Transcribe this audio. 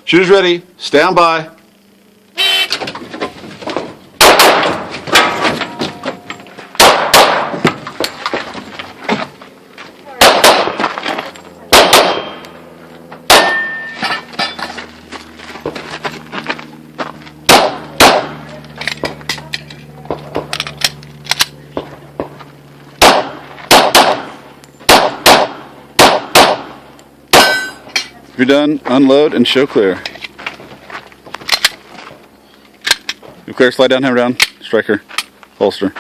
Shooters ready. Stand by. If you're done, unload and show clear. You're clear, slide down, hammer down, striker, holster.